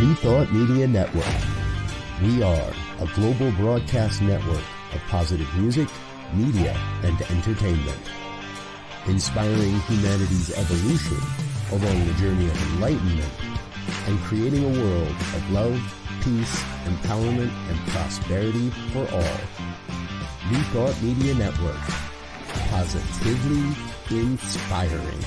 New Thought Media Network. We are a global broadcast network of positive music, media, and entertainment, inspiring humanity's evolution along the journey of enlightenment and creating a world of love, peace, empowerment, and prosperity for all. New Thought Media Network. Positively inspiring.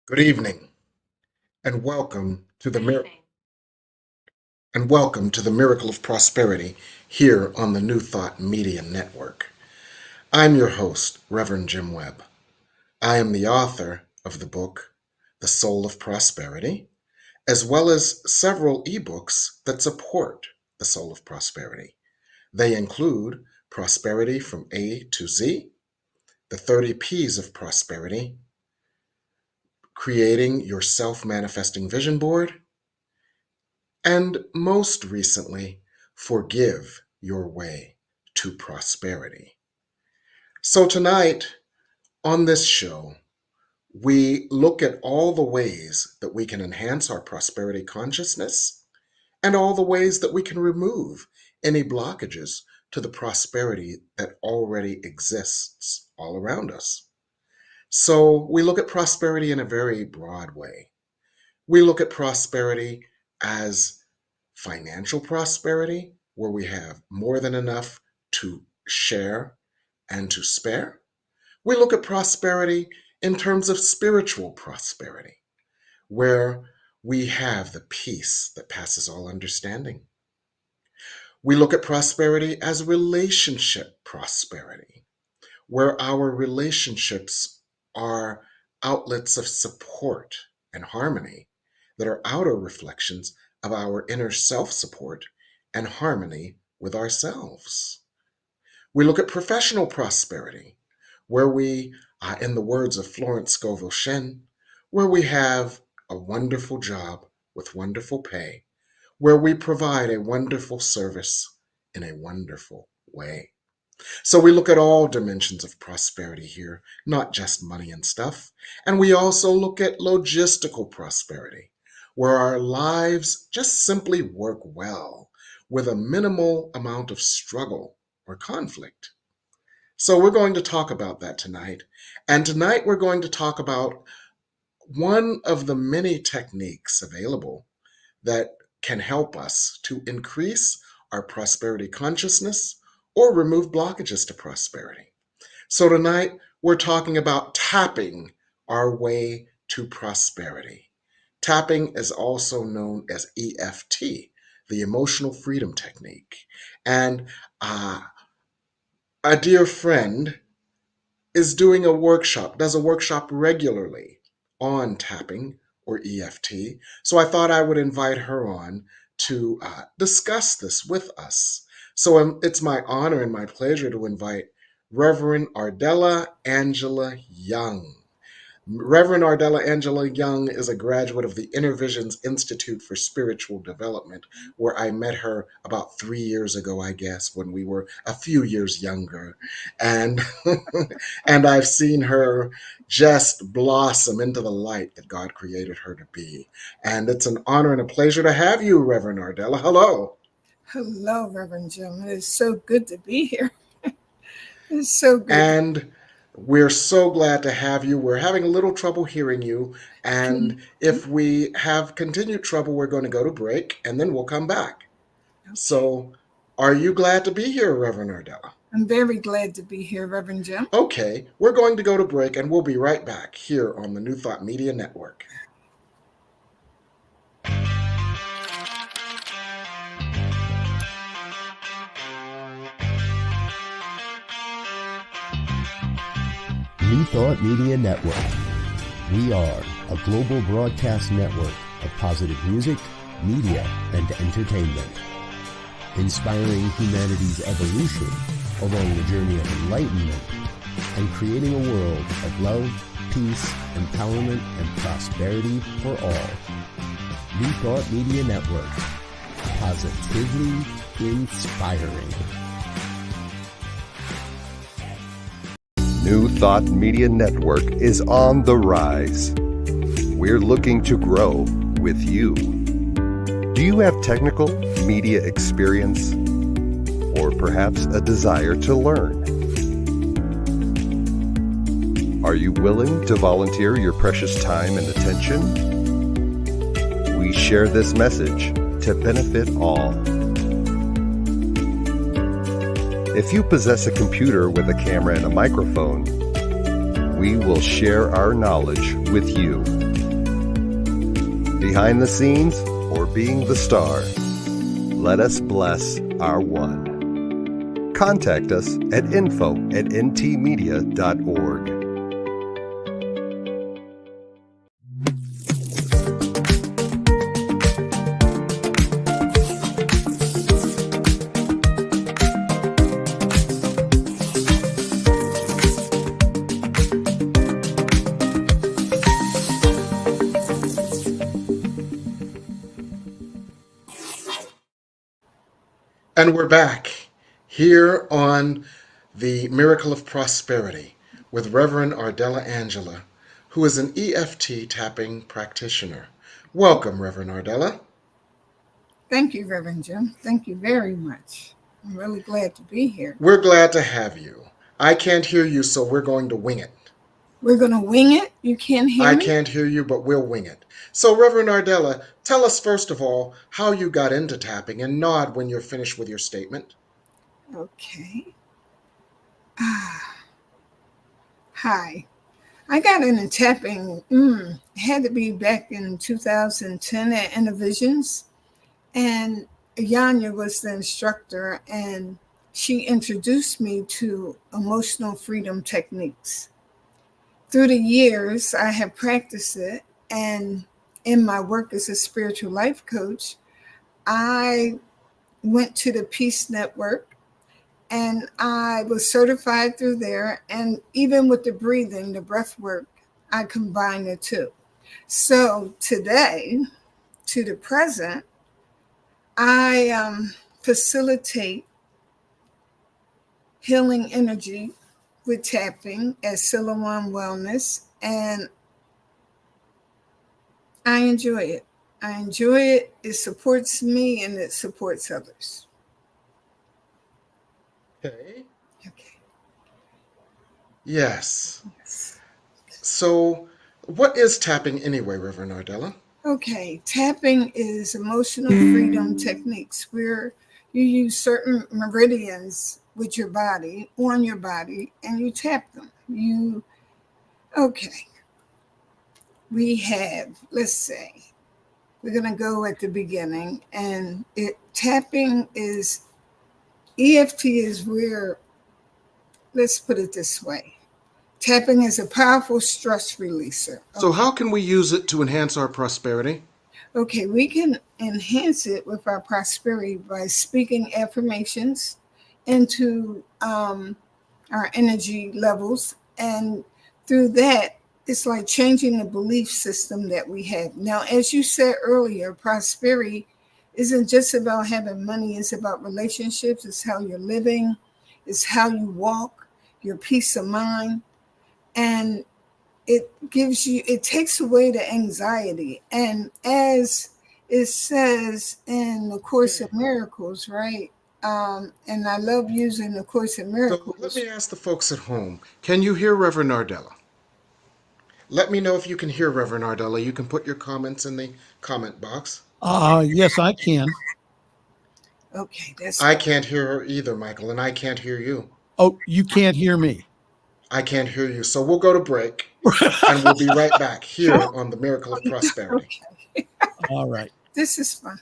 Good evening, and welcome to the Miracle of Prosperity here on the New Thought Media Network. I'm your host, Reverend Jim Webb. I am the author of the book, The Soul of Prosperity, as well as several ebooks that support the Soul of Prosperity. They include Prosperity from A to Z, the 30 P's of Prosperity, Creating Your Self-Manifesting Vision Board, and most recently, Forgive Your Way to Prosperity. So tonight, on this show, we look at all the ways that we can enhance our prosperity consciousness and all the ways that we can remove any blockages to the prosperity that already exists all around us. So we look at prosperity in a very broad way. We look at prosperity as financial prosperity, where we have more than enough to share and to spare. We look at prosperity in terms of spiritual prosperity, where we have the peace that passes all understanding. We look at prosperity as relationship prosperity, where our relationships are outlets of support and harmony that are outer reflections of our inner self-support and harmony with ourselves. We look at professional prosperity, where we, in the words of Florence Scovel Shinn, where we have a wonderful job with wonderful pay, where we provide a wonderful service in a wonderful way. So we look at all dimensions of prosperity here, not just money and stuff. And we also look at logistical prosperity, where our lives just simply work well with a minimal amount of struggle or conflict. So we're going to talk about that tonight. And tonight we're going to talk about one of the many techniques available that can help us to increase our prosperity consciousness or remove blockages to prosperity. So tonight we're talking about tapping our way to prosperity. Tapping is also known as EFT, the Emotional Freedom Technique. And a dear friend is doing a workshop, does a workshop regularly on tapping or EFT. So I thought I would invite her on to discuss this with us. So it's my honor and my pleasure to invite Reverend Ardella Angela Young, Reverend Ardella Angela Young is a graduate of the Inner Visions Institute for Spiritual Development, where I met her about 3 years ago, I guess, when we were a few years younger. And and I've seen her just blossom into the light that God created her to be. And it's an honor and a pleasure to have you, Reverend Ardella. Hello. Hello, Reverend Jim. It is so good to be here. It's so good. And we're so glad to have you. We're having a little trouble hearing you. And if we have continued trouble, we're going to go to break and then we'll come back. Okay. So, are you glad to be here, Reverend Ardella? I'm very glad to be here, Reverend Jim. Okay, we're going to go to break and we'll be right back here on the New Thought Media Network. New Thought Media Network. We are a global broadcast network of positive music, media, and entertainment, inspiring humanity's evolution along the journey of enlightenment and creating a world of love, peace, empowerment, and prosperity for all. New Thought Media Network. Positively inspiring. New Thought Media Network is on the rise. We're looking to grow with you. Do you have technical media experience or perhaps a desire to learn? Are you willing to volunteer your precious time and attention? We share this message to benefit all. If you possess a computer with a camera and a microphone, we will share our knowledge with you. Behind the scenes or being the star, let us bless our one. Contact us at info@ntmedia.org. And we're back here on the Miracle of Prosperity with Reverend Ardella Angela, who is an EFT tapping practitioner. Welcome, Reverend Ardella. Thank you, Reverend Jim. Thank you very much. I'm really glad to be here. We're glad to have you. I can't hear you, so we're going to wing it. We're going to wing it? You can't hear me? I can't hear you, but we'll wing it. So, Reverend Ardella, tell us first of all how you got into tapping, and nod when you're finished with your statement. Okay. Hi. I got into tapping, it had to be back in 2010 at Inner Visions. And Yanya was the instructor, and she introduced me to emotional freedom techniques. Through the years, I have practiced it, and in my work as a spiritual life coach, I went to the Peace Network, and I was certified through there, and even with the breathing, the breath work, I combined the two. So today, to the present, I facilitate healing energy with tapping at Siloam Wellness, and I enjoy it. I enjoy it. It supports me and it supports others. Okay. Okay. Yes. So, what is tapping anyway, Reverend Ardella? Okay. Tapping is emotional freedom techniques where you use certain meridians with your body, on your body, and you tap them. Okay. We have, let's say, we're going to go at the beginning, and tapping is, EFT is where, let's put it this way. Tapping is a powerful stress releaser. Okay. So how can we use it to enhance our prosperity? Okay, we can enhance it with our prosperity by speaking affirmations into our energy levels, and through that, it's like changing the belief system that we have. Now, as you said earlier, prosperity isn't just about having money, it's about relationships, it's how you're living, it's how you walk, your peace of mind. And it takes away the anxiety. And as it says in the Course of Miracles, right? And I love using the Course in Miracles. So let me ask the folks at home, can you hear Reverend Ardella? Let me know if you can hear Reverend Ardella. You can put your comments in the comment box. Yes, I can. Okay, I can't hear her either, Michael, and I can't hear you. Oh, you can't hear me. I can't hear you. So we'll go to break, and we'll be right back here on the Miracle of Prosperity. Okay. All right. This is fun.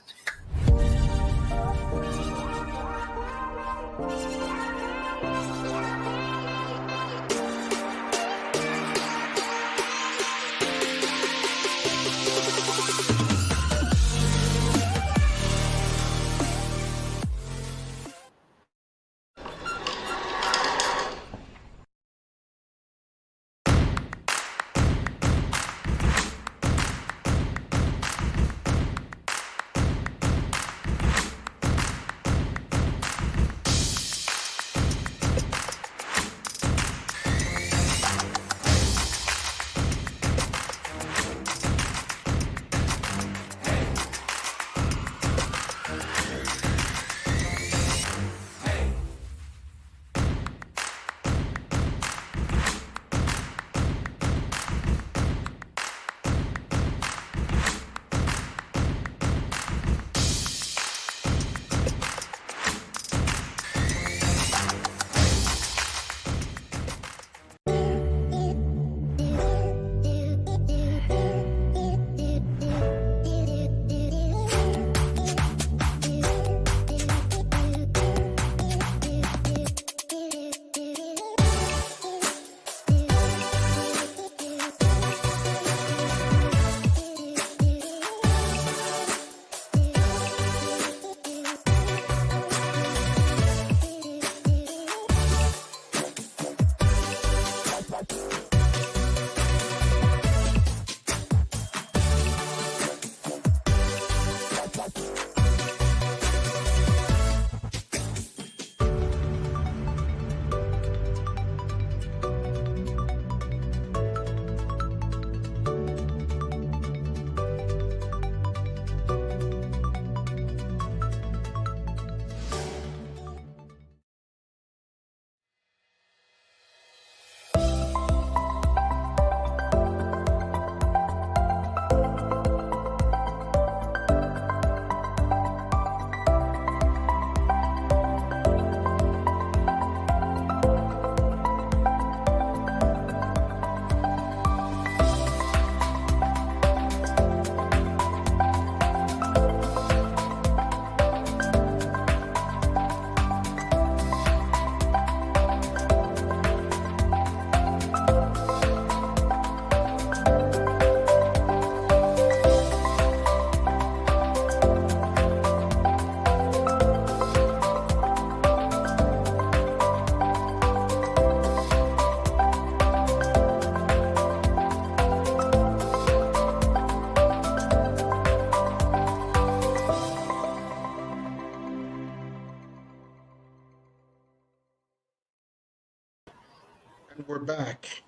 And we're back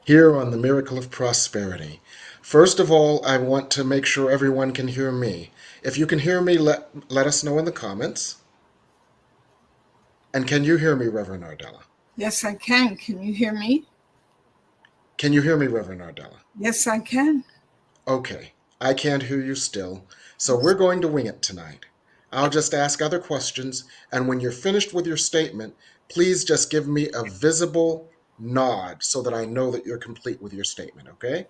here on the Miracle of Prosperity. First of all, I want to make sure everyone can hear me. If you can hear me, let us know in the comments. And can you hear me, Reverend Ardella? Yes, I can. Can you hear me? Can you hear me, Reverend Ardella? Yes, I can. Okay, I can't hear you still, so we're going to wing it tonight. I'll just ask other questions, and when you're finished with your statement, please just give me a visible nod so that I know that you're complete with your statement, okay?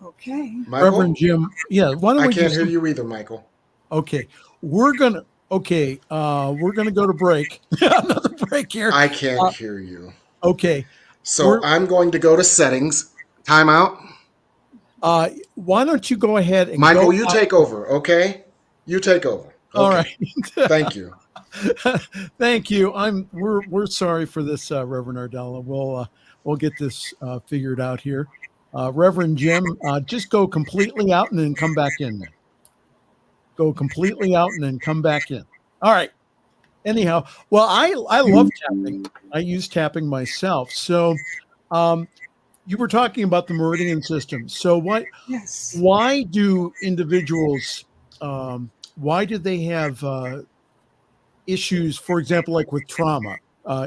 Okay. Michael? Reverend Jim, yeah, why don't I we can't do hear some, you either, Michael. okay. We're gonna go to break. Another break here. I can't hear you. Okay. So I'm going to go to settings. Time out. Why don't you go ahead and Michael, go you out. Take over, okay? You take over. Okay. All right. Thank you. Thank you. We're sorry for this, Reverend Ardella. We'll get this figured out here. Reverend Jim, just go completely out and then come back in then. Go completely out and then come back in. All right. Anyhow, well, I love tapping. I use tapping myself. So you were talking about the meridian system. So Yes. why do individuals, why do they have issues, for example, like with trauma?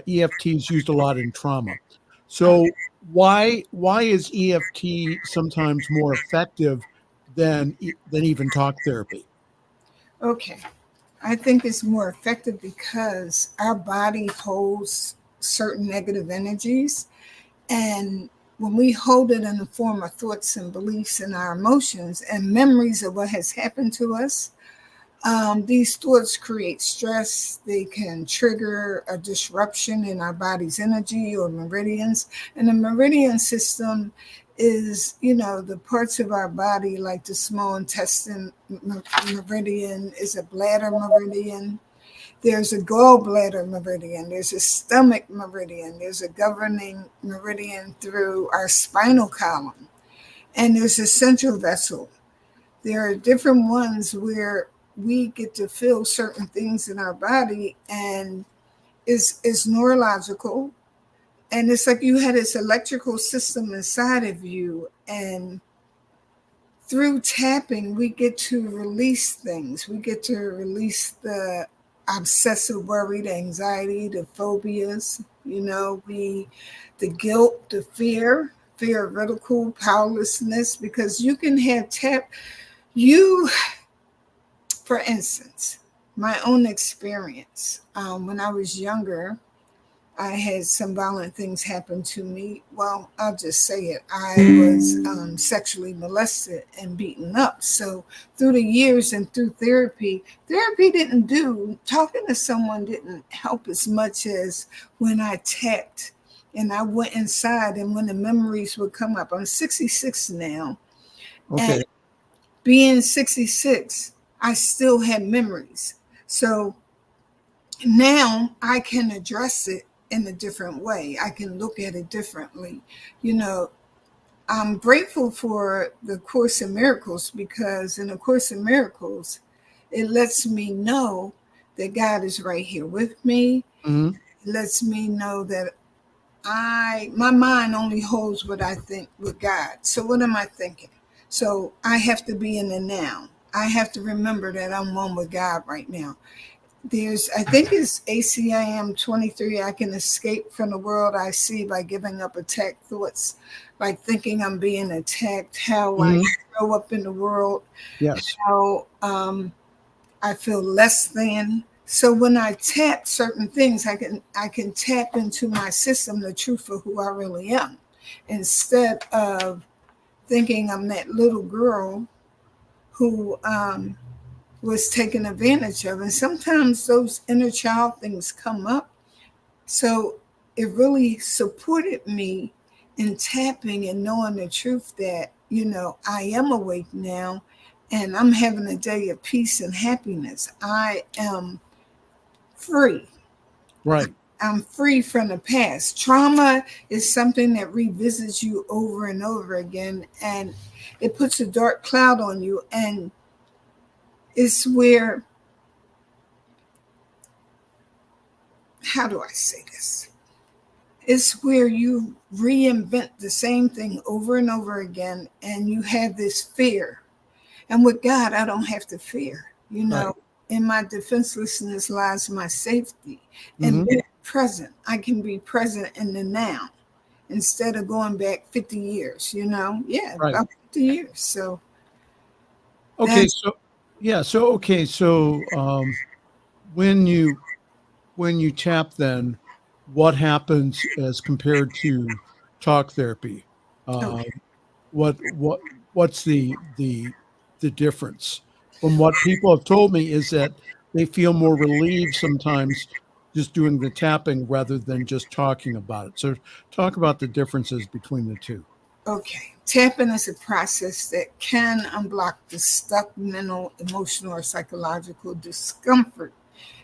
EFT is used a lot in trauma. So why is EFT sometimes more effective than even talk therapy? Okay. I think it's more effective because our body holds certain negative energies. And when we hold it in the form of thoughts and beliefs and our emotions and memories of what has happened to us, these thoughts create stress. They can trigger a disruption in our body's energy or meridians. And the meridian system is, the parts of our body, like the small intestine meridian is a bladder meridian. There's a gallbladder meridian. There's a stomach meridian. There's a governing meridian through our spinal column. And there's a central vessel. There are different ones where we get to feel certain things in our body, and it's neurological. And it's like you had this electrical system inside of you. And through tapping, we get to release things. We get to release the obsessive worry, the anxiety, the phobias, the guilt, the fear of ridicule, powerlessness, because you can have for instance, my own experience, when I was younger, I had some violent things happen to me. Well, I'll just say it. I was sexually molested and beaten up. So through the years and through therapy talking to someone didn't help as much as when I tapped and I went inside, and when the memories would come up. I'm 66 now. Okay. And being 66, I still had memories. So now I can address it in a different way. I can look at it differently. I'm grateful for the Course in Miracles, because in the Course in Miracles, it lets me know that God is right here with me. Mm-hmm. It lets me know that my mind only holds what I think with God. So what am I thinking? So I have to be in the now. I have to remember that I'm one with God right now. I think it's ACIM 23. I can escape from the world I see by giving up attack thoughts, like thinking I'm being attacked, how I show up in the world, Yes, how I feel less than. So when I tap certain things, I can tap into my system, the truth of who I really am, instead of thinking I'm that little girl who was taken advantage of. And sometimes those inner child things come up. So it really supported me in tapping and knowing the truth that, I am awake now and I'm having a day of peace and happiness. I am free. right. I'm free from the past. Trauma is something that revisits you over and over again, and it puts a dark cloud on you. And it's where, how do I say this? It's where you reinvent the same thing over and over again, and you have this fear. And with God, I don't have to fear. Right. In my defenselessness lies my safety. And being present, I can be present in the now instead of going back 50 years, Yeah, Right. about 50 years. So, okay. So when you tap, then what happens as compared to talk therapy? okay. What's the difference? From what people have told me is that they feel more relieved sometimes just doing the tapping rather than just talking about it. So talk about the differences between the two. Okay. Tapping is a process that can unblock the stuck mental, emotional, or psychological discomfort.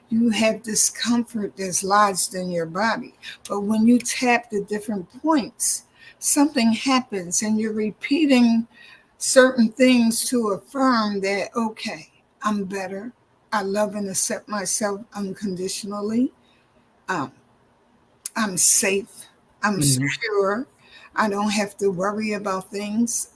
You have discomfort that's lodged in your body. But when you tap the different points, something happens and you're repeating certain things to affirm that, okay, I'm better. I love and accept myself unconditionally. Um, I'm safe. I'm Mhm. secure. I don't have to worry about things.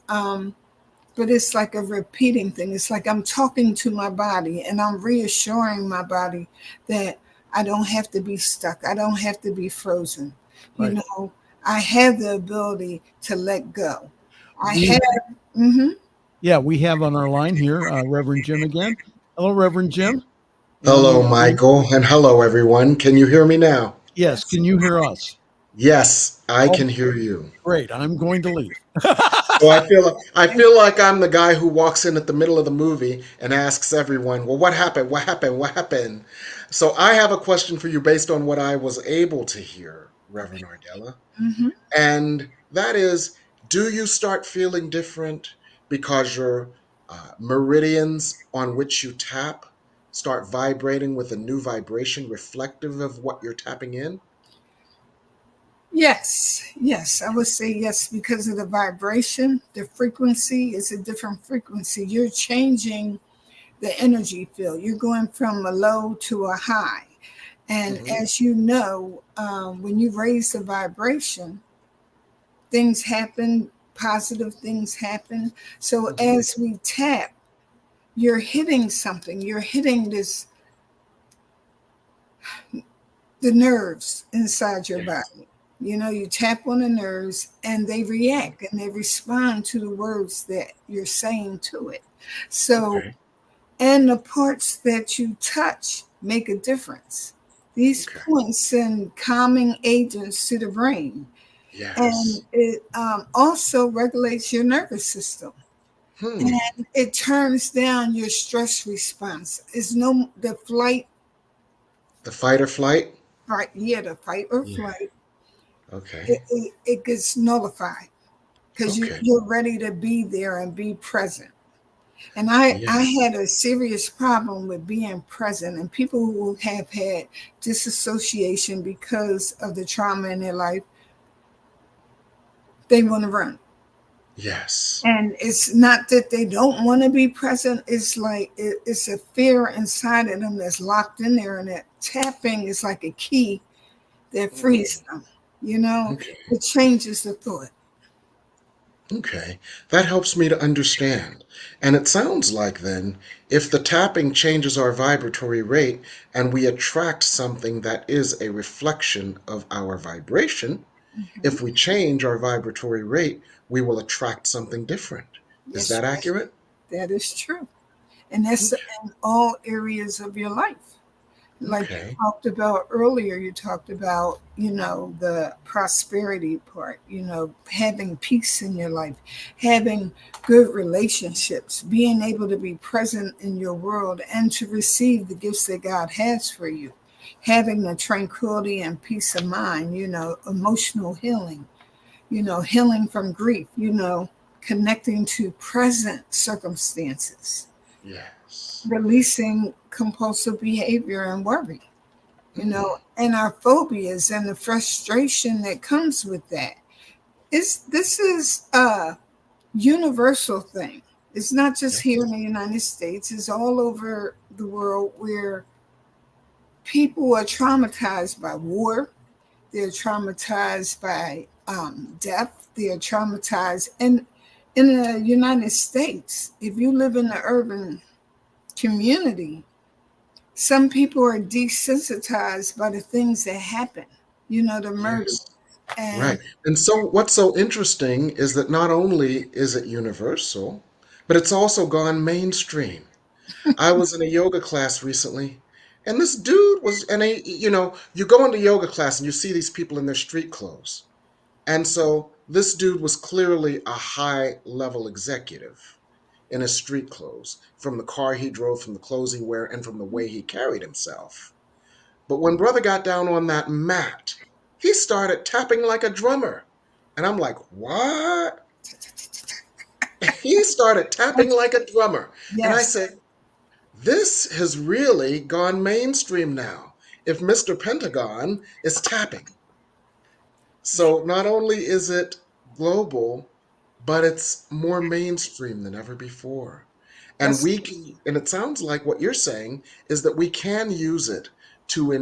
But it's like a repeating thing. It's like I'm talking to my body and I'm reassuring my body that I don't have to be stuck. I don't have to be frozen. You Right. know, I have the ability to let go. I We have, mhm. Yeah, we have on our line here Reverend Jim again. Hello, Reverend Jim. Hello, And Michael, and hello, everyone. Can you hear me now? yes, can you hear us? Yes, I Oh, can hear you. great. I'm going to leave. So I feel like I'm the guy who walks in at the middle of the movie and asks everyone, "Well, what happened? What happened? What happened?" So I have a question for you based on what I was able to hear, Reverend Ardella. Mhm. And that is, do you start feeling different because your meridians on which you tap start vibrating with a new vibration reflective of what you're tapping in? Yes, yes, I would say yes because of the vibration. The frequency is a different frequency. You're changing the energy field. You're going from a low to a high. And Hmm. as you know, when you raise the vibration, things happen, positive things happen. So Hmm. as we tap, you're hitting something. You're hitting the nerves inside your Yes. body. You know, you tap on the nerves and they react and they respond to the words that you're saying to it. So, Okay. and the parts that you touch make a difference. These Okay. points send calming agents to the brain, and Yes. it also regulates your nervous system. Hmm. And it turns down your stress response. It's no the flight, The fight or flight? right? Yeah, the fight or Yeah. flight. Okay. It gets nullified because Okay. you're ready to be there and be present. And I Yes. had a serious problem with being present, and people who have had disassociation because of the trauma in their life, they want to run. Yes. And it's not that they don't want to be present. It's like it's a fear inside of them that's locked in there, and that tapping is like a key that frees Mm. them. You know, Okay. it changes the thought. Okay, that helps me to understand. And it sounds like then, if the tapping changes our vibratory rate and we attract something that is a reflection of our vibration, Mhm. if we change our vibratory rate, we will attract something different. Is Yes, that accurate? that is true. And that's Okay. in all areas of your life. Like you Okay. talked about earlier, you talked about, you know, the prosperity part, you know, having peace in your life, having good relationships, being able to be present in your world and to receive the gifts that God has for you, having the tranquility and peace of mind, you know, emotional healing, you know, healing from grief, you know, connecting to present circumstances, Yes. releasing compulsive behavior and worry, you Mm. know, and our phobias and the frustration that comes with that. This is a universal thing. It's not just here in Yes. the United States, it's all over the world where people are traumatized by war, they're traumatized by death, they're traumatized. And in the United States, if you live in the urban community, some people are desensitized by the things that happen, you know, the murder. Yes. And Right. And so what's so interesting is that not only is it universal, but it's also gone mainstream. I was in a yoga class recently, and this dude was, and you go into yoga class and you see these people in their street clothes. And so this dude was clearly a high level executive in his street clothes, from the car he drove, from the clothes he wear, and from the way he carried himself. But when brother got down on that mat, he started tapping like a drummer. And I'm like, what? He started tapping like a drummer. And I yes, said, this has really gone mainstream now. If Mr. Pentagon is tapping. So not only is it global, but it's more mainstream than ever before. And Yes, we can, and it sounds like what you're saying is that we can use it to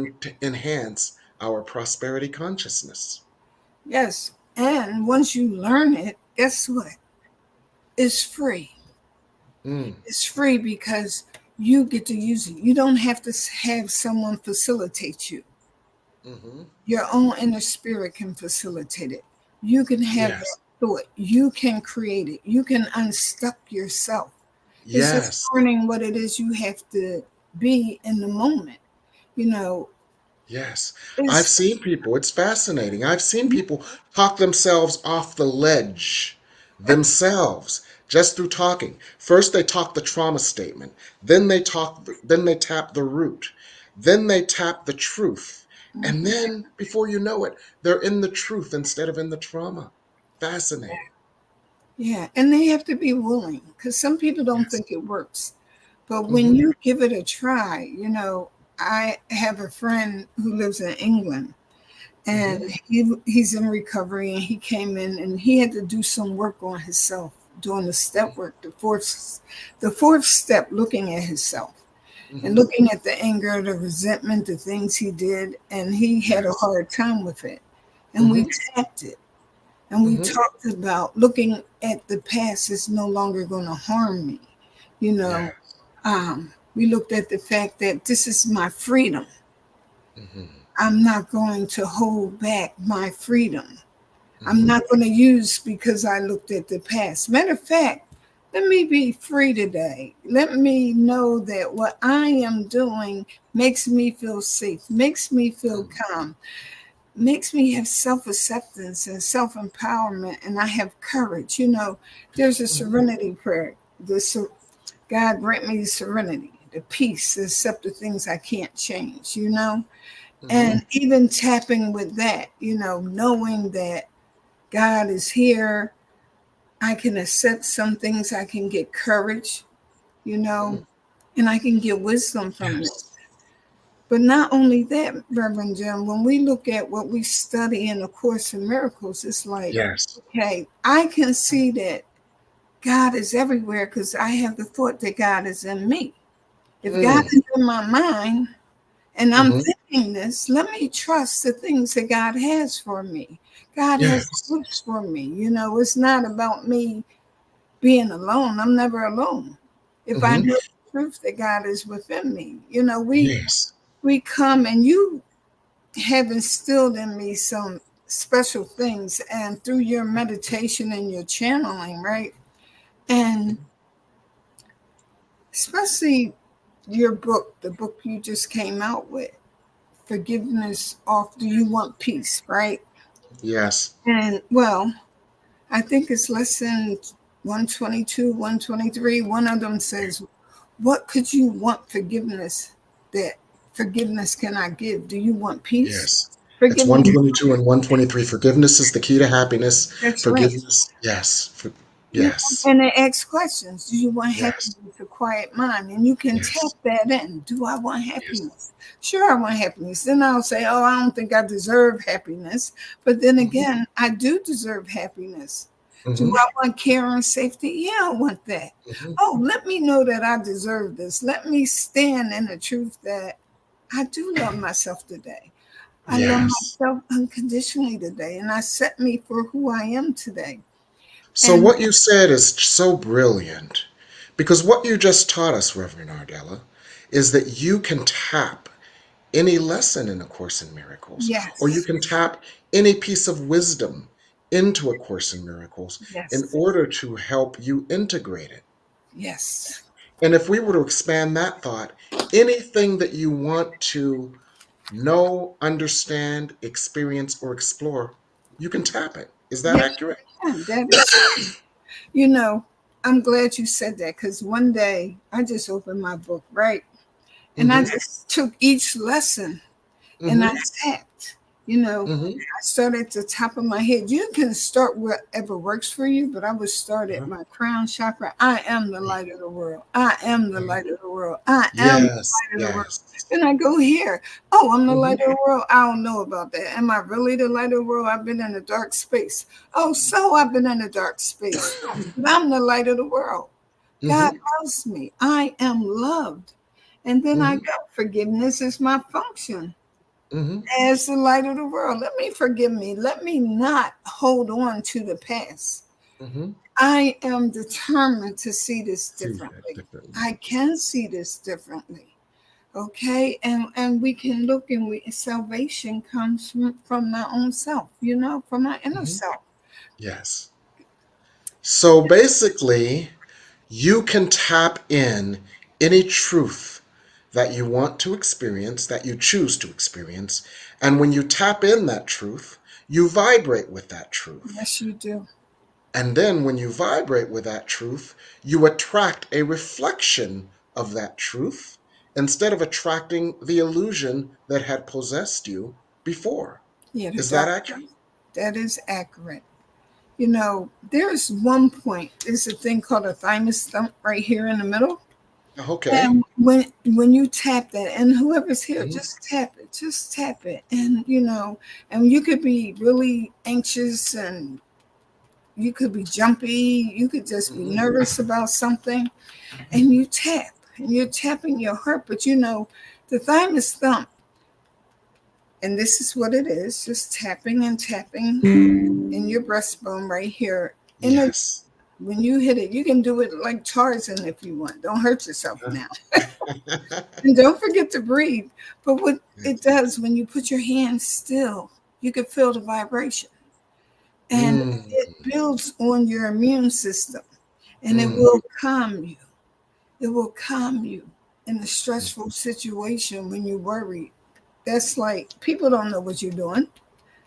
enhance our prosperity consciousness. yes. And once you learn it, guess what? It's free. Mm, It's free because you get to use it. You don't have to have someone facilitate you. hmm Your own inner spirit can facilitate it. You can have that Yes. thought. You can create it. You can unstuck yourself. It's just Yes. learning what it is you have to be in the moment. You know, Yes. I've it's seen people, it's fascinating. I've seen people talk themselves off the ledge themselves just through talking. First they talk the trauma statement, then they tap the root, then they tap the truth. And then before you know it, they're in the truth instead of in the trauma. Fascinating. yeah, and they have to be willing because some people don't Yes. think it works. But when hmm you give it a try, I have a friend who lives in England, and hmm he's in recovery, and he came in and he had to do some work on himself, doing the step work, the fourth step, looking at himself and hmm looking at the anger, the resentment, the things he did, and he had a Yes. hard time with it. And we hmm tapped it, and we hmm talked about looking at the past is no longer going to harm me. You know, Yes. we looked at the fact that this is my freedom. hmm I'm not going to hold back my freedom. I'm hmm not going to use because I looked at the past. Matter of fact, let me be free today. Let me know that what I am doing makes me feel safe, makes me feel calm, makes me have self acceptance and self empowerment, and I have courage. There's a hmm serenity prayer. God grant me serenity, the peace to accept the things I can't change. hmm And even tapping with that, knowing that God is here. I can accept some things. I can get courage, you know, hmm and I can get wisdom from Yes. this. But not only that, Reverend Jim, when we look at what we study in the Course in Miracles, it's like, Yes. okay, I can see that God is everywhere because I have the thought that God is in me. If God Mm. is in my mind, and I'm hmm thinking this, let me trust the things that God has for me. God has Yes. gifts for me. It's not about me being alone. I'm never alone. If I hmm know the truth that God is within me, Yes. we come and you have instilled in me some special things, and through your meditation and your channeling, right? And especially your book, the book you just came out with, Forgiveness Off Do You Want Peace, right? Yes. And well, I think it's lesson 122, 123. One of them says, what could you want that forgiveness cannot give? Do you want peace? Yes. It's Forgiveness. 122 and 123. Forgiveness is the key to happiness. That's right. Forgiveness. Yes. You Yes. and it asks questions. Do you want Yes. happiness, a quiet mind? And you can tap Yes. that in. Do I want Yes. happiness? Sure, I want happiness. Then I'll say, oh, I don't think I deserve happiness. But then hmm again, I do deserve happiness. Do hmm I want care and safety? Yeah, I want that. hmm Oh, let me know that I deserve this. Let me stand in the truth that I do love myself today. I love Yes. myself unconditionally today, and I set me for who I am today. So And what you said is so brilliant because what you just taught us, Reverend Ardella, is that you can tap any lesson in A Course in Miracles, or you yes, can tap any piece of wisdom into A Course in Miracles in yes, order to help you integrate it. yes, And if we were to expand that thought, anything that you want to know, understand, experience, or explore, you can tap it. Is that yes, accurate? that is, you know, I'm glad you said that because one day I just opened my book, right? And I Mm-hmm. just took each lesson and I Mm-hmm. tapped, Mm-hmm. I started at the top of my head. You can start wherever works for you, but I would start at Uh-huh. my crown chakra. I am the light of the world. I am the light of the world. I am the Yes. light of the world. Yes. Then I go here. Oh, I'm the Mm-hmm. light of the world. I don't know about that. Am I really the light of the world? I've been in a dark space. Oh, so I've been in a dark space. But I'm the light of the world. God Mm-hmm. loves me. I am loved. And then I Mm-hmm. go, forgiveness is my function Mm-hmm. as the light of the world. Let me forgive me. Let me not hold on to the past. Mm-hmm. I am determined to see this See that differently. differently. I can see this differently. Okay. And we can look, and salvation comes from my own self, from my inner Mm-hmm. self. Yes. So basically, you can tap in any truth that you want to experience, that you choose to experience. And when you tap in that truth, you vibrate with that truth. Yes, you do. And then when you vibrate with that truth, you attract a reflection of that truth instead of attracting the illusion that had possessed you before. Yeah, the Is that dark. accurate? That is accurate. There's one point. There's a thing called a thymus thump right here in the middle. Okay. And when you tap that, and whoever's here, Mhm. just tap it, and and you could be really anxious, and you could be jumpy, you could just be Mhm. nervous about something, and you tap, and you're tapping your heart, but the thymus thump, and this is what it is, just tapping and tapping in your breastbone right here. And Yes. when you hit it, you can do it like Tarzan if you want. Don't hurt yourself now. And don't forget to breathe. But what it does, when you put your hands still, you can feel the vibration. And Mm, it builds on your immune system. And it mm, will calm you. It will calm you in a stressful situation when you're worried. That's like, people don't know what you're doing,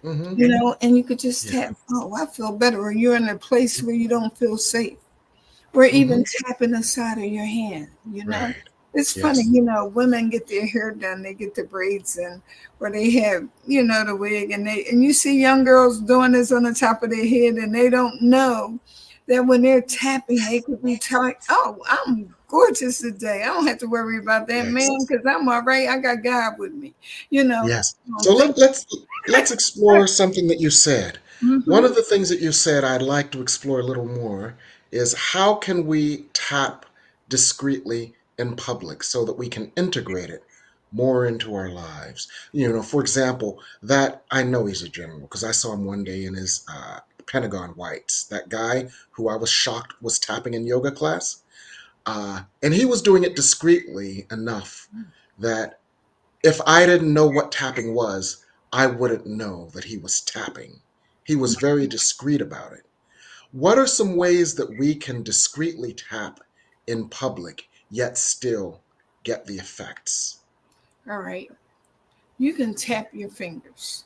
mm-hmm. and you could just Yeah. tap, oh, I feel better. Or you're in a place where you don't feel safe. Or Mm-hmm. even tapping the side of your hand. Right. It's funny, Yes. women get their hair done, they get the braids and or they have, the wig, and you see young girls doing this on the top of their head, and they don't know that when they're tapping, they could be telling, oh, I'm gorgeous today. I don't have to worry about that man Yes. because I'm all right. I got God with me. You know, Yes. So don't think. let's explore something that you said. One Mm-hmm. of the things that you said I'd like to explore a little more is how can we tap discreetly in public so that we can integrate it more into our lives. For example, that I know he's a general because I saw him one day in his Pentagon whites. That guy who I was shocked was tapping in yoga class, and he was doing it discreetly enough that if I didn't know what tapping was, I wouldn't know that he was tapping. He was very discreet about it. What are some ways that we can discreetly tap in public, yet still get the effects? All right. You can tap your fingers.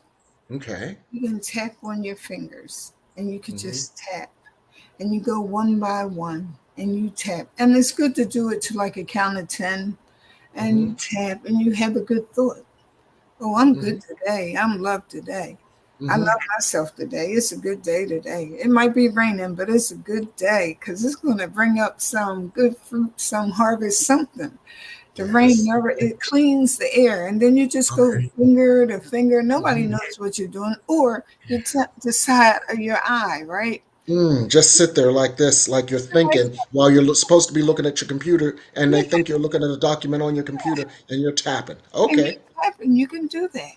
Okay. You can tap on your fingers, and you could Mm-hmm. just tap, and you go one by one, and you tap. And it's good to do it to like a count of 10, and Mm-hmm. you tap, and you have a good thought. Oh, I'm Mm-hmm. good today. I'm loved today. I Mm-hmm. love myself today. It's a good day today. It might be raining, but it's a good day because it's going to bring up some good fruit, some harvest, something. The rain Yes. never, it cleans the air. And then you just go Okay. finger to finger. Nobody Mm-hmm. knows what you're doing. Or you tap the side of your eye, right? Just sit there like this, like you're thinking while you're supposed to be looking at your computer, and they Yeah, think you're looking at a document on your computer and you're tapping. and you Okay. tap, and you can do that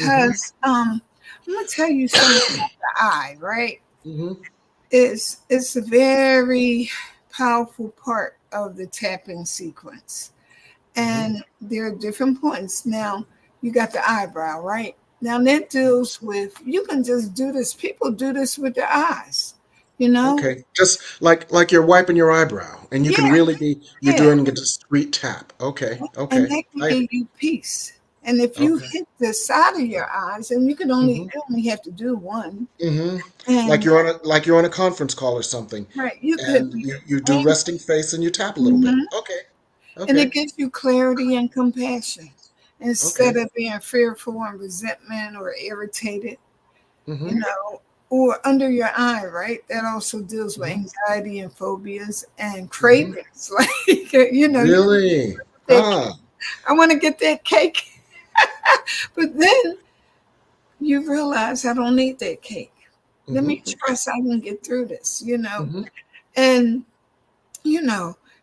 Mm-hmm. because I'm gonna tell you something about the eye, right? Mm-hmm. It's a very powerful part of the tapping sequence. Mm-hmm. And there are different points. Now, you got the eyebrow, right? Now, that deals with, you can just do this. People do this with their eyes, you know? Okay. Just like you're wiping your eyebrow, and you can Yeah, really be you're yeah. doing a discreet tap. Okay. And Okay. that can give you peace. And if you Okay. hit the side of your eyes, and Mm-hmm. you only have to do one, Mm-hmm. Like and you're on a conference call or something, right, you could and be you do angry. resting face and you tap a little bit. Mhm. Okay. And it Okay. gives you clarity and compassion instead Okay. of being fearful and resentment or irritated, you Mm-hmm. know, or under your eye, right? That also deals with Mm-hmm. anxiety and phobias and Mm-hmm. cravings. Like, you Really? that Huh. I want to get that cake. But then you realize I don't need that cake. Let me Mm-hmm. trust I can get through this, Mm-hmm. And,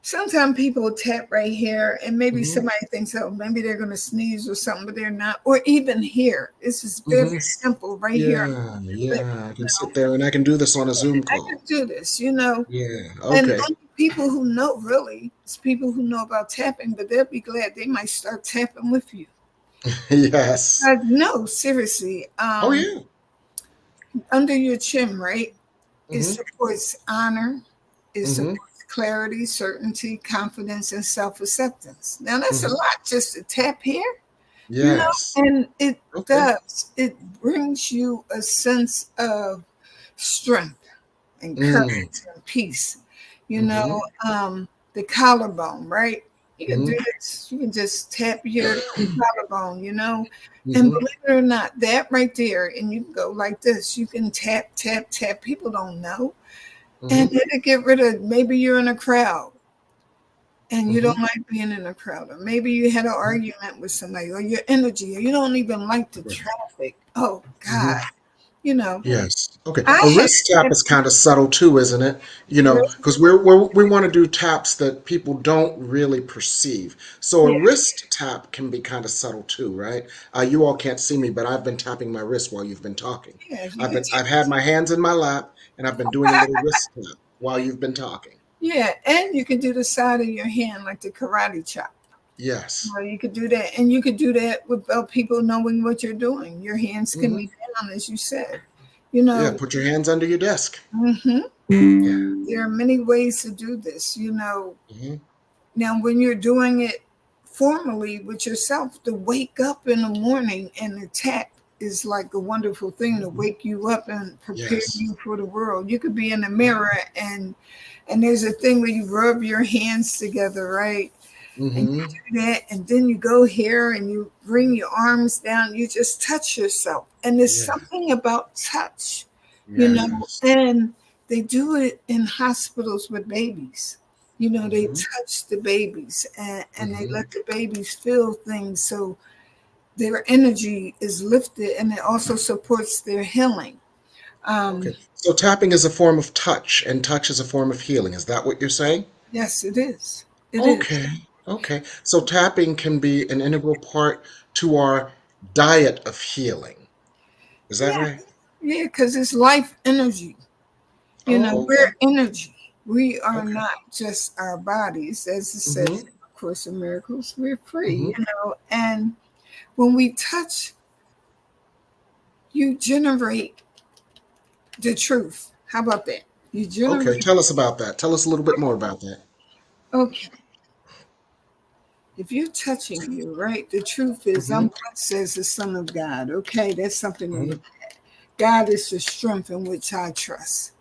sometimes people tap right here and maybe Mm-hmm. somebody thinks, oh, maybe they're going to sneeze or something, but they're not. Or even here. This is very Mm-hmm. simple right here. Yeah, But, yeah. I can sit there and I can do this on a Zoom I can call. do this, Yeah. And Okay. only people who know, really, it's people who know about tapping, but they'll be glad they might start tapping with you. Yes. No, seriously. Oh yeah. Under your chin, right? It Mm-hmm. supports honor, it Mm-hmm. supports clarity, certainty, confidence, and self acceptance. Now, that's a Mm-hmm. lot just to tap here, Yes. and it Okay. does. It brings you a sense of strength and Mm. courage and peace. You Mm-hmm. know, the collarbone, right? You can do Mm-hmm. this. You can just tap your collarbone, and Mm-hmm. believe it or not, that right there, and you can go like this. You can tap, tap, tap. People don't know. And Mm-hmm. it'll get rid of maybe you're in a crowd and you Mm-hmm. don't like being in a crowd, or maybe you had an argument with somebody, or your energy, or you don't even like the Right. traffic. Oh God, Mm-hmm. you know. Yes. Okay. I A had wrist tap is kind of subtle too, isn't it? really, Because we want to do taps that people don't really perceive. So a yeah, wrist tap can be kind of subtle too, right? You all can't see me, but I've been tapping my wrist while you've been talking. yeah, you can I've had my hands in my lap and I've been doing a little wrist tap while you've been talking. yeah, and you can do the side of your hand like the karate chop. Yes. Well, you could do that, and you could do that without people knowing what you're doing. Your hands can Hmm. be down, as you said. You Yeah. know, Put your hands under your desk. mhm. Yeah. There are many ways to do this. Hmm. Now, when you're doing it formally with yourself, to wake up in the morning and the tap is like a wonderful thing to wake you up and prepare Yes. you for the world. You could be in the mirror and there's a thing where you rub your hands together, right? And you Hmm. do that, and then you go here and you bring your arms down. You just touch yourself, and there's Yeah. something about touch, Yes. and they do it in hospitals with babies. They Hmm. touch the babies and they Hmm. let the babies feel things so their energy is lifted, and it also supports their healing. Okay. Um, So tapping is a form of touch, and touch is a form of healing. Is that what you're saying? yes, it is. It is. Okay. Okay. So tapping can be an integral part to our diet of healing. Is that Yeah, right? yeah, because it's life energy. Oh, okay. We're energy. We are Okay. not just our bodies, as it says Mm-hmm. in the Course of Miracles. We're free, Mm-hmm. And when we touch, you generate the truth. How about that? You Okay. generate. Tell us about that. Tell us a little bit more about that. Okay. If you're touching you, right? The truth is, Mm-hmm. I'm blessed as the Son of God. Okay, that's something to Mm-hmm. look at. God is the strength in which I trust.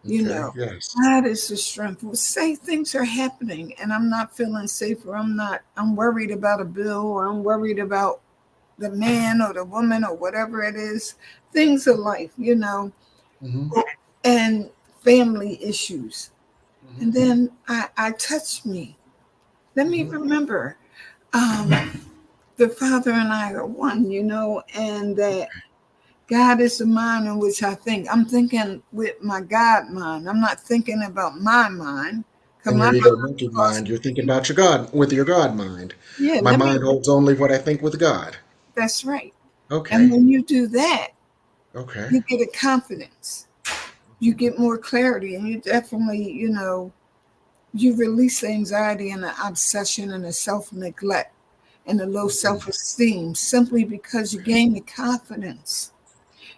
You Okay. know, Yes. God is the strength. Well, say things are happening and I'm not feeling safe, or I'm worried about a bill, or I'm worried about the man or the woman or whatever it is, things of life, Mm-hmm. and family issues. And Mm-hmm. then I touch me. Let me Mm-hmm. remember the Father and I are one, and that God is the mind in which I think. I'm thinking with my God mind. I'm not thinking about my mind. Because And my your mind ego monkey causes mind, you're thinking me. about your God with your God mind. Yeah, My mind holds only what I think with God. that's right. And Okay. when you do that, Okay. you get a confidence. You get more clarity, and you definitely, you release the anxiety and the obsession and the self-neglect and the low Mhm. self-esteem simply because you gain the confidence.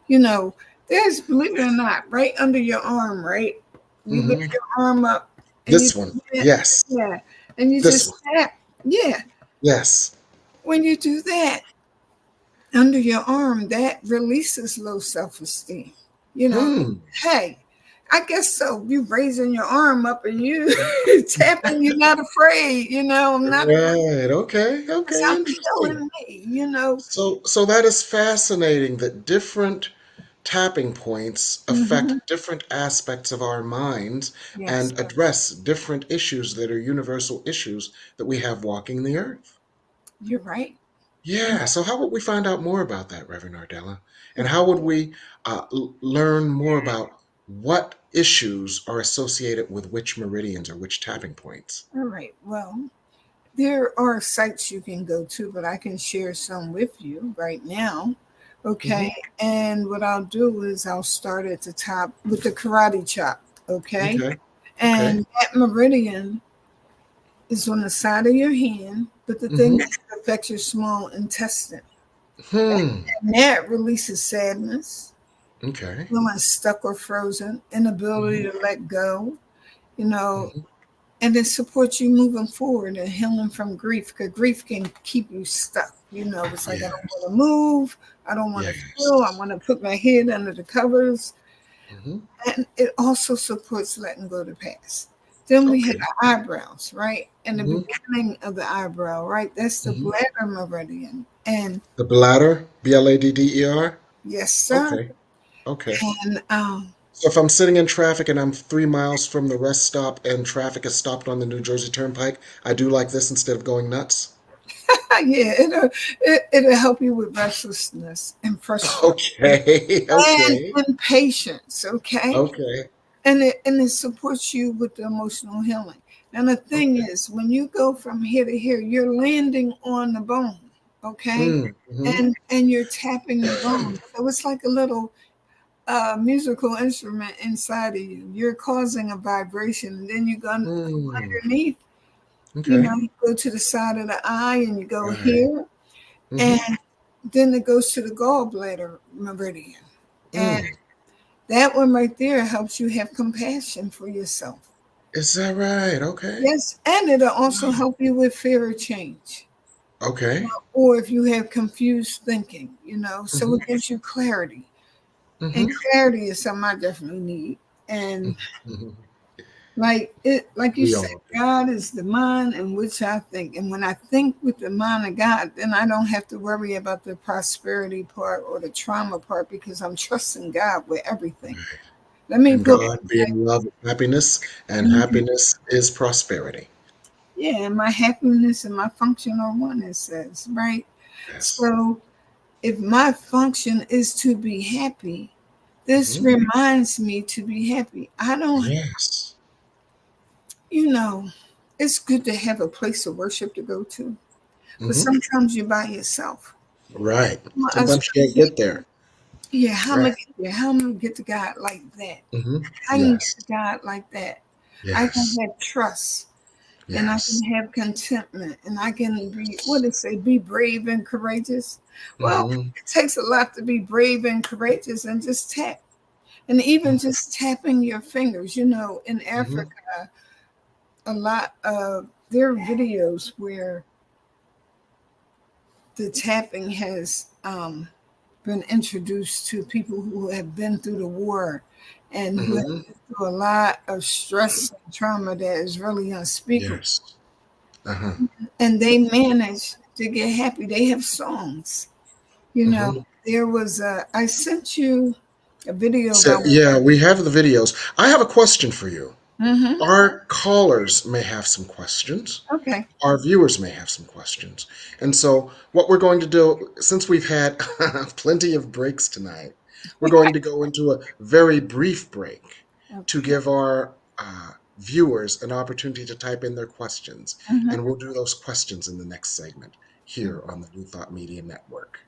You know, there's, believe it or not, right under your arm, right? You lift Mhm. your arm up and you This one. do that, Yes. yeah, and you This just one. tap. Yeah. Yes. When you do that under your arm, that releases low self-esteem. You know, Hmm. hey, I guess so. You raising your arm up and you tapping, you're not afraid, I'm not afraid Right. Okay. because Okay. I'm Interesting. healing me. So that is fascinating that different tapping points affect Hmm. different aspects of our minds Yes. and address different issues that are universal issues that we have walking the earth. You're right. Yeah. So how would we find out more about that, Reverend Ardella? And how would we learn more about what issues are associated with which meridians or which tapping points? All right. Well, there are sites you can go to, but I can share some with you right now. Hmm. Okay. And what I'll do is I'll start at the top with the karate chop. Okay. Okay. Okay. And that meridian is on the side of your hand, but the thing Hmm. is, it affects your small intestine. Hmm. And that releases sadness, Okay. feeling stuck or frozen, inability Hmm. to let go, you know, Hmm. and it supports you moving forward and healing from grief, because grief can keep you stuck. It's like, I don't Yes. want to move, I don't want to feel, I Yes. want to put my head under the covers. Hmm. And it also supports letting go of the past. Then we have Okay. the eyebrows, right? And the Hmm. beginning of the eyebrow, right? That's the Hmm. bladder meridian. And The bladder, Bladder. yes, sir. Okay. Okay. And So if I'm sitting in traffic and I'm 3 miles from the rest stop and traffic is stopped on the New Jersey Turnpike, I do like this instead of going nuts. yeah, it'll help you with restlessness and frustration Okay. and Okay. impatience, okay? Okay. And it supports you with the emotional healing. And the thing Okay. is, when you go from here to here, you're landing on the bone, okay? Mm-hmm. And you're tapping the bone. So it's like a little musical instrument inside of you. You're causing a vibration, and then you go Mm. underneath. Okay. You go to the side of the eye, and you go Right. here, Mm-hmm. and then it goes to the gallbladder meridian. And Mm. that one right there helps you have compassion for yourself. Is that right? Okay. Yes, and it'll also help you with fear of change. Okay. Or if you have confused thinking, so Mm-hmm. it gives you clarity. And Mm-hmm. clarity is something I definitely need. And Mm-hmm. like you We said, all do. God is the mind in which I think. And when I think with the mind of God, then I don't have to worry about the prosperity part or the trauma part, because I'm trusting God with everything. Let me And put God being love is happiness, and my, happiness is prosperity. yeah, my happiness and my function are one, it says, right? Yes. So if my function is to be happy, this Mm-hmm. reminds me to be happy. I don't, Yes. you know, it's good to have a place of worship to go to, but Mm-hmm. sometimes you're by yourself. Right. Us, Sometimes you can't get there. yeah, how am I Right. get there? How am I gonna get to God like that? Mm-hmm. I can get Yes. to God like that. I can Yes. have trust, and I can Yes. have contentment, and I can be, what did it say, be brave and courageous. Well, Mm-hmm. it takes a lot to be brave and courageous, and just tap. And even just tapping your fingers, in Mm-hmm. Africa, a lot of there are videos where the tapping has been introduced to people who have been through the war and who have Mm-hmm. been through a lot of stress and trauma that is really unspeakable. Yes. Uh-huh. And they manage to get happy. They have songs. Mm-hmm. I sent you a video So, about. yeah, we have the videos. I have a question for you. Mhm. Our callers may have some questions. Okay. Our viewers may have some questions. And so, what we're going to do, since we've had plenty of breaks tonight, we're going to go into a very brief break to Okay. give our viewers an opportunity to type in their questions. Mhm. And we'll do those questions in the next segment here on the New Thought Media Network.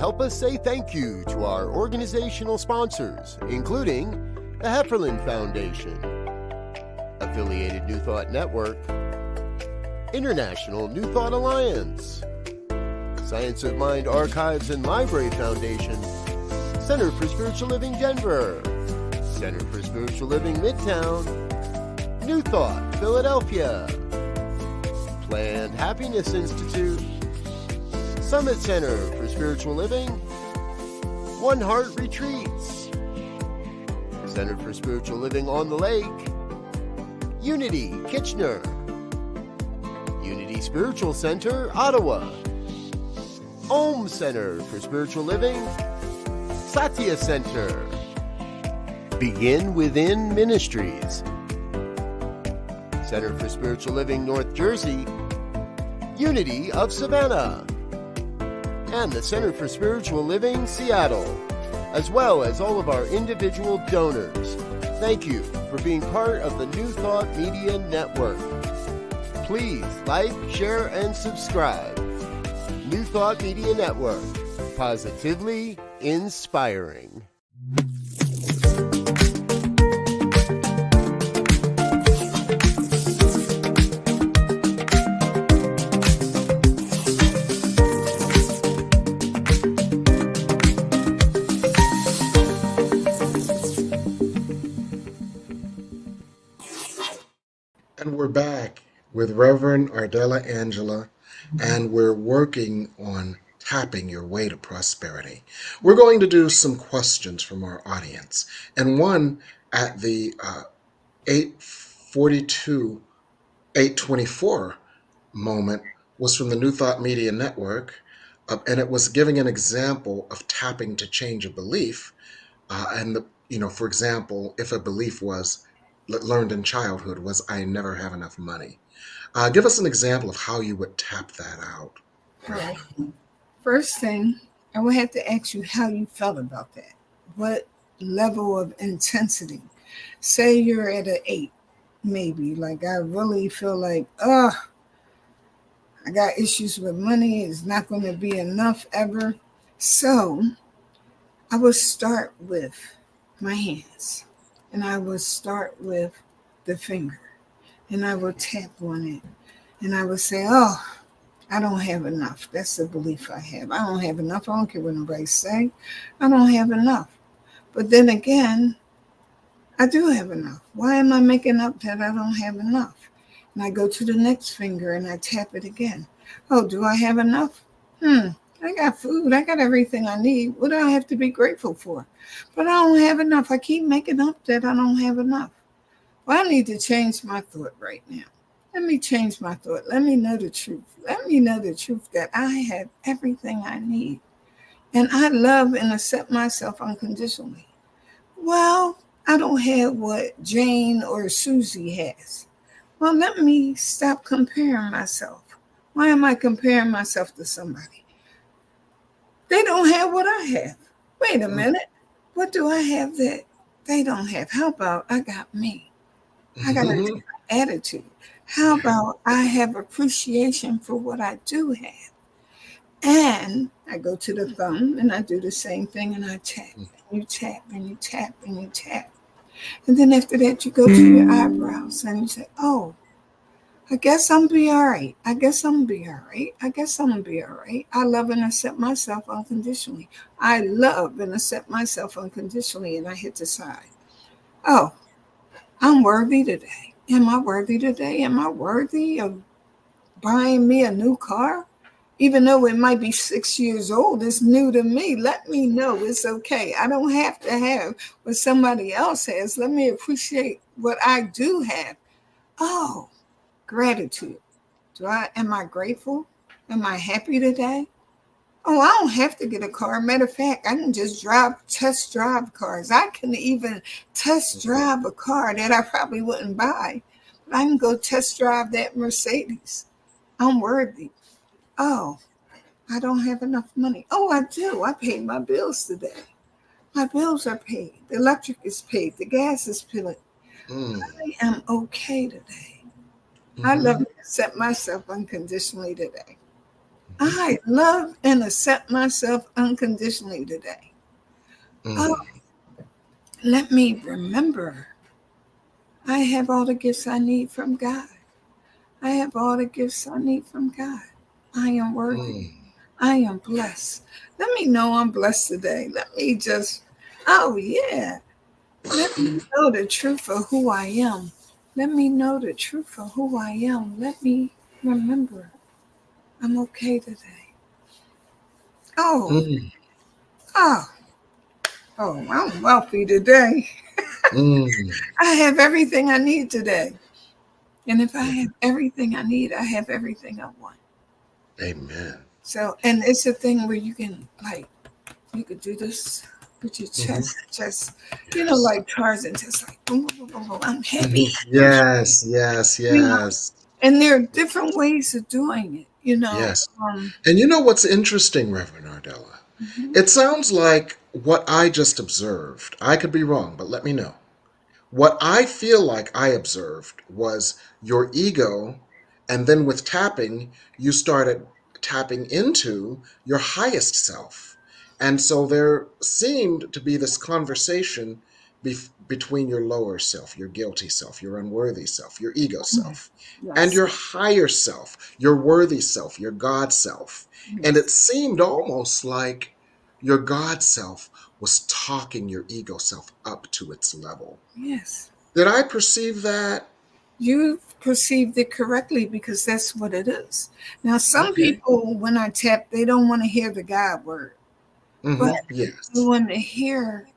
help us say thank you to our organizational sponsors, including the Hefferland Foundation, Affiliated New Thought Network, International New Thought Alliance, Science of Mind Archives and Library Foundation, Center for Spiritual Living Denver, Center for Spiritual Living Midtown, New Thought Philadelphia, Planned Happiness Institute, Summit Center for Spiritual Living, One Heart Retreats, Center for Spiritual Living on the Lake, Unity Kitchener, Unity Spiritual Center Ottawa, Om Center for Spiritual Living, Satya Center, Begin Within Ministries, Center for Spiritual Living North Jersey, Unity of Savannah, and the Center for Spiritual Living Seattle, as well as all of our individual donors. Thank you for being part of the New Thought Media Network. Please like, share, and subscribe. New Thought Media Network, positively inspiring. And we're back with Reverend Ardella Angela, and we're working on tapping your way to prosperity. We're going to do some questions from our audience, and one at the 8:24 moment was from the New Thought Media Network, and it was giving an example of tapping to change a belief. For example, if a belief was learned in childhood was I never have enough money. Give us an example of how you would tap that out. Right. First thing, I would have to ask you how you felt about that. What level of intensity? Say you're at an 8, maybe. Like I really feel like, I got issues with money. It's not going to be enough ever. So I would start with my hands. And I would start with the finger. And I would tap on it. And I would say, I don't have enough. That's the belief I have. I don't have enough. I don't care what anybody say. I don't have enough. But then again, I do have enough. Why am I making up that I don't have enough? And I go to the next finger and I tap it again. Oh, do I have enough? I got food. I got everything I need. What do I have to be grateful for? But I don't have enough. I keep making up that I don't have enough. Well, I need to change my thought right now. Let me change my thought. Let me know the truth. Let me know the truth that I have everything I need. And I love and accept myself unconditionally. Well, I don't have what Jane or Susie has. Well, let me stop comparing myself. Why am I comparing myself to somebody? They don't have what I have. Wait a minute. What do I have that they don't have? How about I got me? I got a different attitude. How about I have appreciation for what I do have? And I go to the thumb and I do the same thing and I tap. And you tap and you tap and you tap. And then after that, you go to your eyebrows and you say, I guess I'm be all right. I guess I'm be all right. I guess I'm gonna be all right. I love and accept myself unconditionally. I love and accept myself unconditionally. And I hit the side. I'm worthy today. Am I worthy today? Am I worthy of buying me a new car? Even though it might be 6 years old, it's new to me. Let me know it's okay. I don't have to have what somebody else has. Let me appreciate what I do have. Gratitude. Am I grateful? Am I happy today? I don't have to get a car. Matter of fact, I can just test drive cars. I can even test drive a car that I probably wouldn't buy. But I can go test drive that Mercedes. I'm worthy. I don't have enough money. I do. I paid my bills today. My bills are paid. The electric is paid. The gas is paid. I am okay today. I love and accept myself unconditionally today. I love and accept myself unconditionally today. Oh, Mm. let me remember I have all the gifts I need from God. I have all the gifts I need from God. I am worthy. Mm. I am blessed. Let me know I'm blessed today. Let me just, oh yeah. Let me know the truth of who I am. Let me know the truth of who I am. Let me remember I'm okay today. Oh, Mm. oh, oh, I'm wealthy today. Mm. I have everything I need today. And if I have everything I need, I have everything I want. Amen. So, and it's a thing where you can, like, you could do this with your Hmm. chest, just, Yes. like Tarzan, just like, boom, boom, boom, boom, I'm Hmm. happy. Yes, yes, You know, yes, and there are different ways of doing it. yes. And you know what's interesting, Reverend Ardella? Mhm. It sounds like what I just observed. I could be wrong, but let me know. What I feel like I observed was your ego, and then with tapping, you started tapping into your highest self. And so there seemed to be this conversation between your lower self, your guilty self, your unworthy self, your ego self, and Yes, your higher self, your worthy self, your God self. And yes, it seemed almost like your God self was talking your ego self up to its level. yes. Did I perceive that? You perceived it correctly because that's what it is. Now, some Okay. people, when I tap, they don't want to hear the God word, but they Yes. want to hear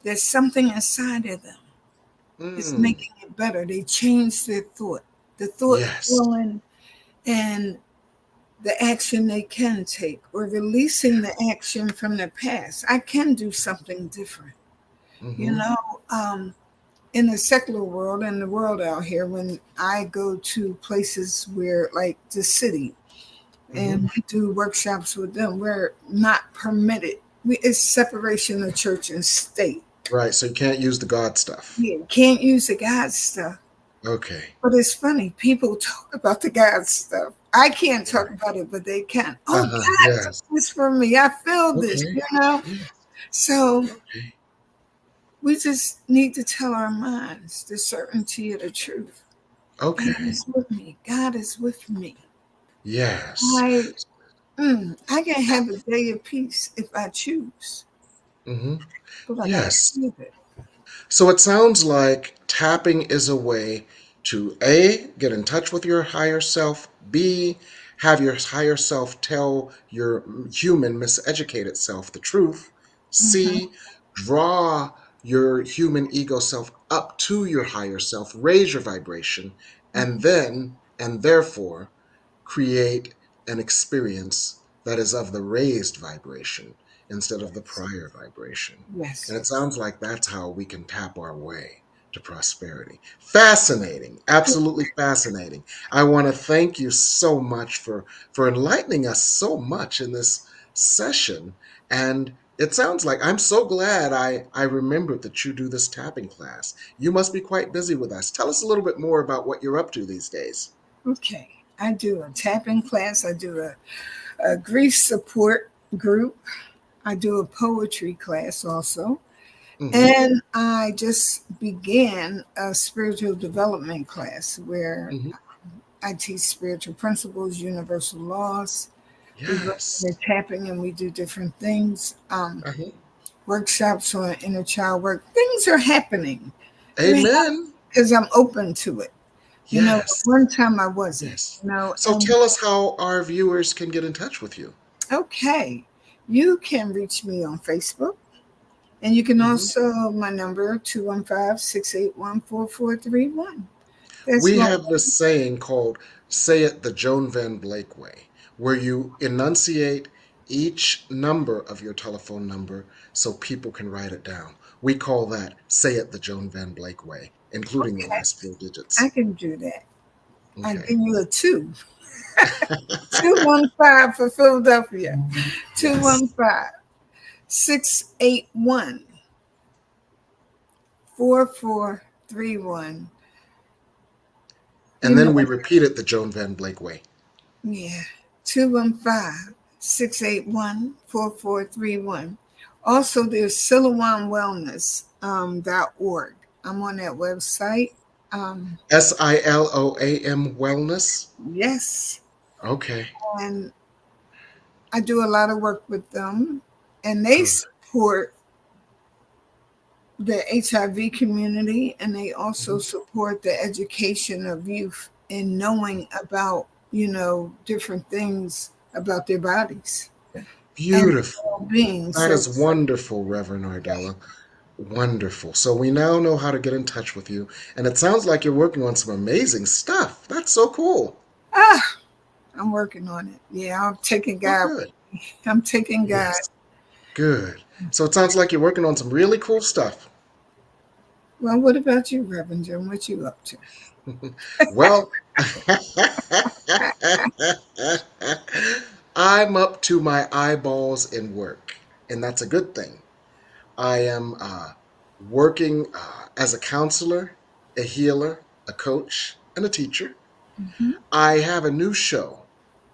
there's something inside of them is Mm. making it better. They change their thought, the thought, Yes. feeling, and the action they can take, or releasing the action from the past. I can do something different. You Mm-hmm. know, um, in the secular world and the world out here, when I go to places where, like the city, Mm-hmm. and we do workshops with them, we're not permitted. It's separation of church and state. Right. So you can't use the God stuff. You can't use the God stuff. Okay. But it's funny, people talk about the God stuff. I can't talk Right. about it, but they can. Oh, Uh-huh. God took Yes. this for me. I feel this, Okay. Yes. So Okay. we just need to tell our minds the certainty of the truth. God Okay. is with me. God is with me. Yes. I I can have a day of peace if I choose, Mm-hmm. but I gotta Yes. choose it. So it sounds like tapping is a way to A, get in touch with your higher self, B, have your higher self tell your human, miseducated self the truth, Mhm. C, draw your human ego self up to your higher self, raise your vibration, and then, and therefore, create an experience that is of the raised vibration instead of the prior vibration. And Yes. it sounds like that's how we can tap our way to prosperity. Fascinating, absolutely fascinating. I want to thank you so much for enlightening us so much in this session. And it sounds like I'm so glad I remembered that you do this tapping class. You must be quite busy with us. Tell us a little bit more about what you're up to these days. Okay. I do a tapping class. I do a grief support group. I do a poetry class also. Hmm. And I just began a spiritual development class where Hmm. I teach spiritual principles, universal laws. We work Yes. with tapping and we do different things. Uh-huh. Workshops on inner child work. Things are happening. Amen. Because I'm open to it. Yes. One time I wasn't, Yes. So and tell us how our viewers can get in touch with you. okay, you can reach me on Facebook. And you can Hmm. also, my number, 215-681-4431. That's We my, have this saying called Say It the Joan Van Blake Way, where you enunciate each number of your telephone number so people can write it down. We call that Say It the Joan Van Blake Way, including the okay, last four I digits. can do that. I Okay. give you a 215 for Philadelphia, Two Yes. one five 681 4431. You And then know, we repeat it the Joan Van Blake Way. yeah, 215-681-4431. Also, there's SiloamWellness.org. I'm on that website. SILOAM Wellness? Yes. Okay. And I do a lot of work with them, and they Good. support the HIV community, and they also support the education of youth in knowing about, different things about their bodies and Beautiful. being. That So, is wonderful, Reverend Ardella. Wonderful. So we now know how to get in touch with you. And it sounds like you're working on some amazing stuff. That's so cool. I'm working on it. Yeah, I'm taking Oh, God. good. I'm taking God. Yes. Good. So it sounds like you're working on some really cool stuff. Well, what about you, Reverend Jim? What you up to? Well, I'm up to my eyeballs in work, and that's a good thing. I am working as a counselor, a healer, a coach, and a teacher. Mm-hmm. I have a new show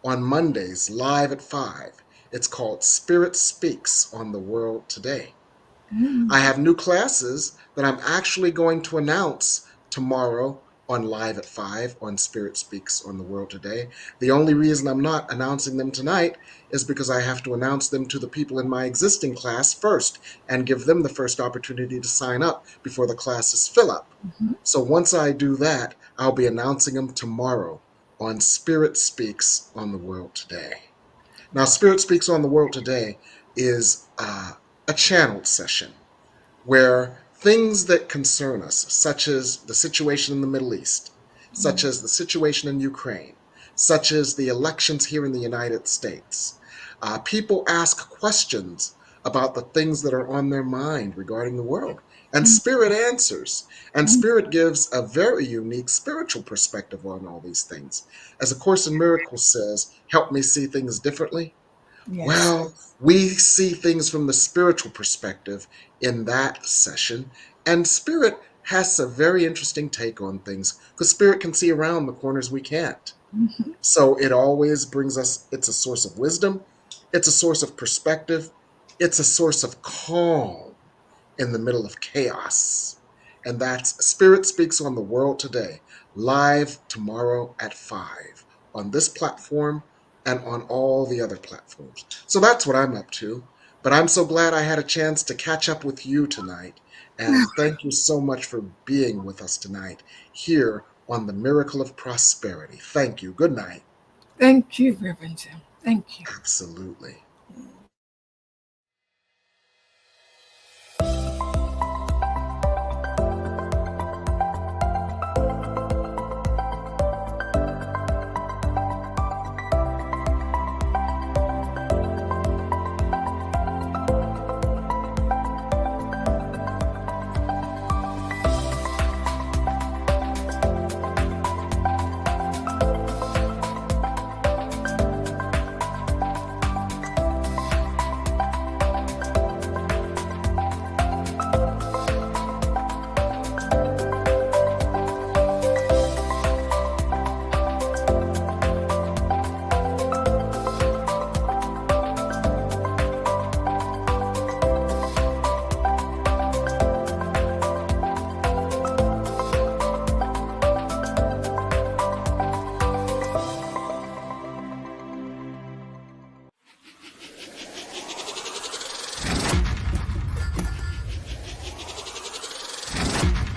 on Mondays live at 5. It's called Spirit Speaks on the World Today. I have new classes that I'm actually going to announce tomorrow on Live at 5 on Spirit Speaks on the World Today. The only reason I'm not announcing them tonight is because I have to announce them to the people in my existing class first and give them the first opportunity to sign up before the classes fill up. Mm-hmm. So once I do that, I'll be announcing them tomorrow on Spirit Speaks on the World Today. Now, Spirit Speaks on the World Today is a channeled session where things that concern us, such as the situation in the Middle East, such as the situation in Ukraine, such as the elections here in the United States, people ask questions about the things that are on their mind regarding the world. And Spirit answers. And Spirit gives a very unique spiritual perspective on all these things. As A Course in Miracles says, help me see things differently. Yes. Well, we see things from the spiritual perspective in that session, and Spirit has a very interesting take on things because Spirit can see around the corners we can't. Mm-hmm. So it always brings us, it's a source of wisdom, it's a source of perspective, it's a source of calm in the middle of chaos. And that's Spirit Speaks on the World Today, live tomorrow at 5 on this platform and on all the other platforms. So that's what I'm up to. But I'm so glad I had a chance to catch up with you tonight. And thank you so much for being with us tonight here on the Miracle of Prosperity. Thank you. Good night. Thank you, Reverend Jim. Thank you. Absolutely.